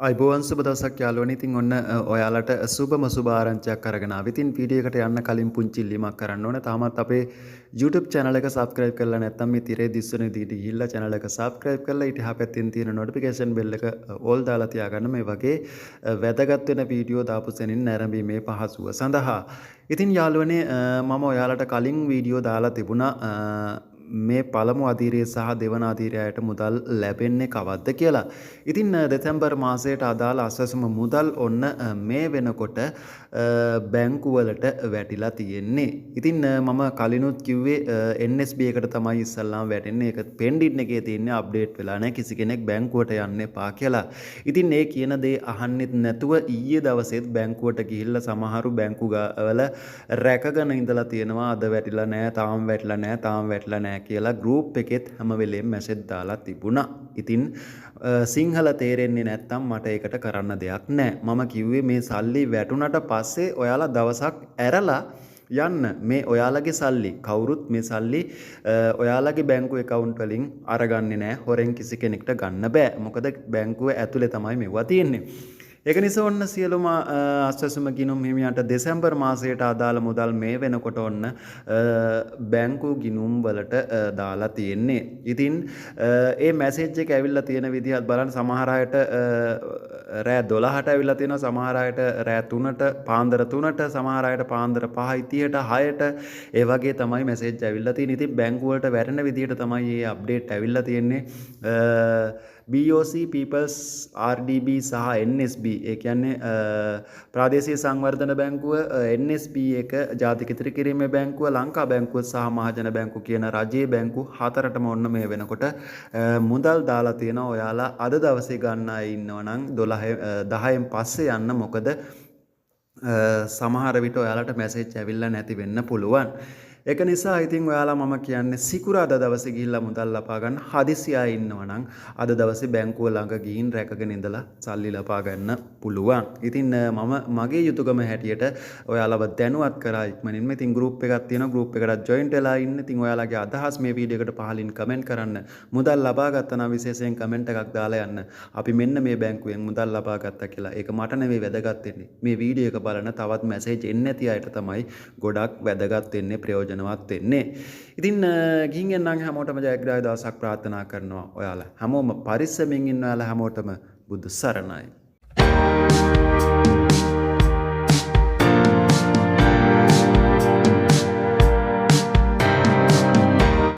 අයිබෝවන් සුබ දවසක් යාළුවනේ. ඉතින් ඔන්න ඔයාලට සුබම සුබ ආරංචියක් අරගෙන ආවා. ඉතින් වීඩියෝ එකට යන්න කලින් පුංචි ඉල්ලීමක් කරන්න ඕන. තාමත් අපේ YouTube channel එක subscribe කරලා නැත්නම් මේ තිරේ දිස්වන විදිහට ගිහිල්ලා channel එක subscribe කරලා ඊට එහා පැත්තෙන් තියෙන notification bell එක all දාලා තියාගන්න මේ වගේ වැදගත් වෙන වීඩියෝ දාපු සෙනින් නැරඹීමේ පහසුව සඳහා. ඉතින් යාළුවනේ මම ඔයාලට කලින් වීඩියෝ දාලා තිබුණා මේ පළමු අධීරය සහ දෙවන අධීරයට මුදල් ලැබෙන්නේ කවද්ද කියලා. ඉතින් දෙසැම්බර් මාසයට අදාළ අසසම මුදල් ඔන්න මේ වෙනකොට බැංකුවලට වැටිලා තියෙන්නේ. ඉතින් මම කලිනුත් කිව්වේ NSB එකට තමයි ඉස්සල්ලාම වැටෙන්නේ. ඒක පෙන්ඩින් එකේ තියෙන්නේ අප්ඩේට් වෙලා නැහැ. කිසි කෙනෙක් බැංකුවට යන්න එපා කියලා. ඉතින් මේ කියන දේ අහන්නෙත් නැතුව ඊයේ දවසේත් බැංකුවට ගිහිල්ලා සමහරු බැංකු වල රැකගෙන ඉඳලා තියෙනවා. අද වැටිලා නැහැ, තාම වැටිලා නැහැ, තාම වැටිලා නැහැ කියලා ගෲප් එකෙත් හැම වෙලේම මැසේජ් දාලා තිබුණා. ඉතින් සිංහල තේරෙන්නේ නැත්තම් මට ඒකට කරන්න දෙයක් නැහැ. මම කිව්වේ මේ සල්ලි වැටුණට පස්සේ ඔයාලා දවසක් ඇරලා යන්න මේ ඔයාලගේ සල්ලි කවුරුත් මේ සල්ලි ඔයාලගේ බැංකු account වලින් අරගන්නේ නැහැ. හොරෙන් කිසි කෙනෙක්ට ගන්න බෑ. මොකද බැංකුව ඇතුලේ තමයි මෙවුවා තියෙන්නේ. ඒක නිසා ඔන්න සියලුම අස්වැසුම ගිණුම් හිමියන්ට දෙසැම්බර් මාසයට අදාළ මුදල් මේ වෙනකොට ඔන්න බැංකු ගිණුම් වලට දාලා තියෙන්නේ. ඉතින් ඒ මැසේජ් එක ඇවිල්ලා තියෙන විදිහත් බලන්න සමහර අයට රෑ 12ට ඇවිල්ලා තියෙනවා, සමහර අයට රෑ 3ට, පාන්දර 3ට, සමහර අයට පාන්දර 5:30ට 6ට ඒ වගේ තමයි මැසේජ් ඇවිල්ලා තියෙන්නේ. ඉතින් බැංකු වලට වැටෙන විදිහට තමයි මේ අප්ඩේට් ඇවිල්ලා තියෙන්නේ. BOC People's RDB සහ NSB ඒ කියන්නේ ප්‍රාදේශීය සංවර්ධන බැංකුව, NSB එක ජාතික ඉතිරි කිරීමේ බැංකුව, ලංකා බැංකුව සහ මහජන බැංකුව කියන රජයේ බැංකු හතරටම ඔන්න මේ වෙනකොට මුදල් දාලා තියෙනවා. ඔයාලා අද දවසේ ගන්න අය ඉන්නවා නම් 10න් පස්සේ යන්න. මොකද සමහර විට ඔයාලට මැසේජ් ඇවිල්ලා නැති වෙන්න පුළුවන්. ඒක නිසා ඉතින් ඔයාලා මම කියන්නේ සිකුරාදා දවසේ ගිහිල්ලා මුදල් ලබා ගන්න හදිසියයි ඉන්නවා නම් අද දවසේ බැංකුව ළඟ ගිහින් රැකගෙන ඉඳලා සල්ලි ලබා ගන්න පුළුවන්. ඉතින් මම මගේ යුතුයකම හැටියට ඔයාලව දැනුවත් කරා ඉක්මනින්ම. ඉතින් ගෲප් එකක් තියෙනවා. ගෲප් එකට ජොයින්ට් වෙලා ඉන්න. ඉතින් ඔයාලගේ අදහස් මේ වීඩියෝ එකට පහලින් කමෙන්ට් කරන්න. මුදල් ලබා ගත්තා නම් විශේෂයෙන් කමෙන්ට් එකක් දාලා යන්න. අපි මෙන්න මේ බැංකුවෙන් මුදල් ලබා ගත්තා කියලා. ඒක මට නෙවෙයි වැදගත් වෙන්නේ. මේ වීඩියෝ එක බලන තවත් මැසේජ් එන්නේ නැති අයට තමයි ගොඩක් වැදගත් වෙන්නේ, ප්‍රයෝජන වෙන්නේ. ඉතින් ගිහින් එන්නම් හැමෝටම ජයග්‍රහී දවසක් ප්‍රාර්ථනා කරනවා. ඔයාලා හැමෝම පරිස්සමින් ඉන්න. ඔයාලා හැමෝටම බුදු සරණයි.